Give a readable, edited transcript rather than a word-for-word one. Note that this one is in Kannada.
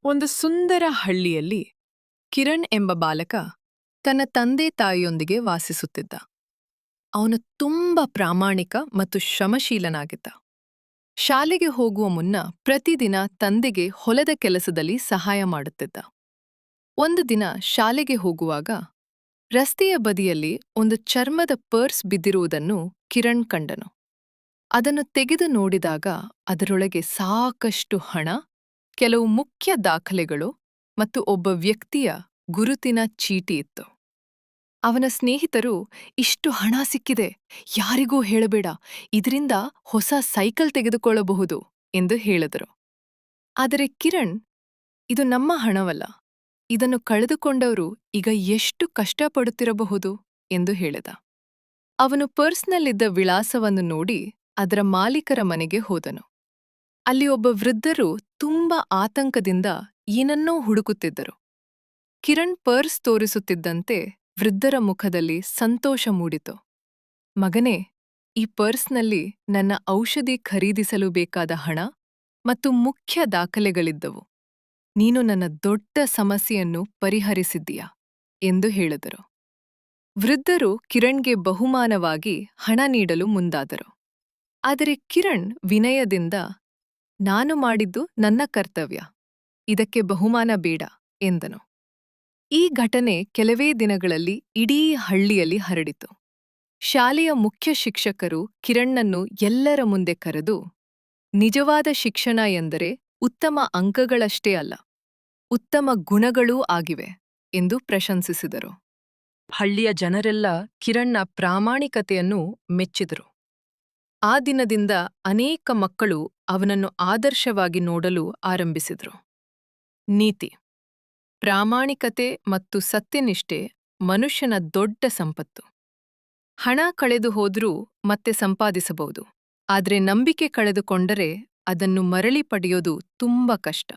ಒಂದು ಸುಂದರ ಹಳ್ಳಿಯಲ್ಲಿ ಕಿರಣ್ ಎಂಬ ಬಾಲಕ ತನ್ನ ತಂದೆ ತಾಯಿಯೊಂದಿಗೆ ವಾಸಿಸುತ್ತಿದ್ದ. ಅವನು ತುಂಬ ಪ್ರಾಮಾಣಿಕ ಮತ್ತು ಶ್ರಮಶೀಲನಾಗಿದ್ದ. ಶಾಲೆಗೆ ಹೋಗುವ ಮುನ್ನ ಪ್ರತಿದಿನ ತಂದೆಗೆ ಹೊಲದ ಕೆಲಸದಲ್ಲಿ ಸಹಾಯ ಮಾಡುತ್ತಿದ್ದ. ಒಂದು ದಿನ ಶಾಲೆಗೆ ಹೋಗುವಾಗ ರಸ್ತೆಯ ಬದಿಯಲ್ಲಿ ಒಂದು ಚರ್ಮದ ಪರ್ಸ್ ಬಿದ್ದಿರುವುದನ್ನು ಕಿರಣ್ ಕಂಡನು. ಅದನ್ನು ತೆಗೆದು ನೋಡಿದಾಗ ಅದರೊಳಗೆ ಸಾಕಷ್ಟು ಹಣ, ಕೆಲವು ಮುಖ್ಯ ದಾಖಲೆಗಳು ಮತ್ತು ಒಬ್ಬ ವ್ಯಕ್ತಿಯ ಗುರುತಿನ ಚೀಟಿ ಇತ್ತು. ಅವನ ಸ್ನೇಹಿತರು, ಇಷ್ಟು ಹಣ ಸಿಕ್ಕಿದೆ, ಯಾರಿಗೂ ಹೇಳಬೇಡ, ಇದರಿಂದ ಹೊಸ ಸೈಕಲ್ ತೆಗೆದುಕೊಳ್ಳಬಹುದು ಎಂದು ಹೇಳಿದರು. ಆದರೆ ಕಿರಣ್, ಇದು ನಮ್ಮ ಹಣವಲ್ಲ, ಇದನ್ನು ಕಳೆದುಕೊಂಡವರು ಈಗ ಎಷ್ಟು ಕಷ್ಟಪಡುತ್ತಿರಬಹುದು ಎಂದು ಹೇಳಿದ. ಅವನು ಪರ್ಸ್ನಲ್ಲಿದ್ದ ವಿಳಾಸವನ್ನು ನೋಡಿ ಅದರ ಮಾಲೀಕರ ಮನೆಗೆ ಹೋದನು. ಅಲ್ಲಿ ಒಬ್ಬ ವೃದ್ಧರು ತುಂಬಾ ಆತಂಕದಿಂದ ಏನನ್ನೋ ಹುಡುಕುತ್ತಿದ್ದರು. ಕಿರಣ್ ಪರ್ಸ್ ತೋರಿಸುತ್ತಿದ್ದಂತೆ ವೃದ್ಧರ ಮುಖದಲ್ಲಿ ಸಂತೋಷ ಮೂಡಿತು. ಮಗನೇ, ಈ ಪರ್ಸ್ನಲ್ಲಿ ನನ್ನ ಔಷಧಿ ಖರೀದಿಸಲು ಬೇಕಾದ ಹಣ ಮತ್ತು ಮುಖ್ಯ ದಾಖಲೆಗಳಿದ್ದವು. ನೀನು ನನ್ನ ದೊಡ್ಡ ಸಮಸ್ಯೆಯನ್ನು ಪರಿಹರಿಸಿದ್ದೀಯಾ ಎಂದು ಹೇಳಿದರು. ವೃದ್ಧರು ಕಿರಣ್ಗೆ ಬಹುಮಾನವಾಗಿ ಹಣ ನೀಡಲು ಮುಂದಾದರು. ಆದರೆ ಕಿರಣ್ ವಿನಯದಿಂದ, ನಾನು ಮಾಡಿದ್ದು ನನ್ನ ಕರ್ತವ್ಯ, ಇದಕ್ಕೆ ಬಹುಮಾನ ಬೇಡ ಎಂದನು. ಈ ಘಟನೆ ಕೆಲವೇ ದಿನಗಳಲ್ಲಿ ಇಡೀ ಹಳ್ಳಿಯಲ್ಲಿ ಹರಡಿತು. ಶಾಲೆಯ ಮುಖ್ಯ ಶಿಕ್ಷಕರು ಕಿರಣ್ಣನ್ನು ಎಲ್ಲರ ಮುಂದೆ ಕರೆದು, ನಿಜವಾದ ಶಿಕ್ಷಣ ಎಂದರೆ ಉತ್ತಮ ಅಂಕಗಳಷ್ಟೇ ಅಲ್ಲ, ಉತ್ತಮ ಗುಣಗಳೂ ಆಗಿವೆ ಎಂದು ಪ್ರಶಂಸಿಸಿದರು. ಹಳ್ಳಿಯ ಜನರೆಲ್ಲ ಕಿರಣ್ನ ಪ್ರಾಮಾಣಿಕತೆಯನ್ನು ಮೆಚ್ಚಿದರು. ಆ ದಿನದಿಂದ ಅನೇಕ ಮಕ್ಕಳು ಅವನನ್ನು ಆದರ್ಶವಾಗಿ ನೋಡಲು ಆರಂಭಿಸಿದರು. ನೀತಿ: ಪ್ರಾಮಾಣಿಕತೆ ಮತ್ತು ಸತ್ಯನಿಷ್ಠೆ ಮನುಷ್ಯನ ದೊಡ್ಡ ಸಂಪತ್ತು. ಹಣ ಕಳೆದು ಹೋದ್ರೂ ಮತ್ತೆ ಸಂಪಾದಿಸಬಹುದು, ಆದರೆ ನಂಬಿಕೆ ಕಳೆದುಕೊಂಡರೆ ಅದನ್ನು ಮರಳಿ ಪಡೆಯೋದು ತುಂಬ ಕಷ್ಟ.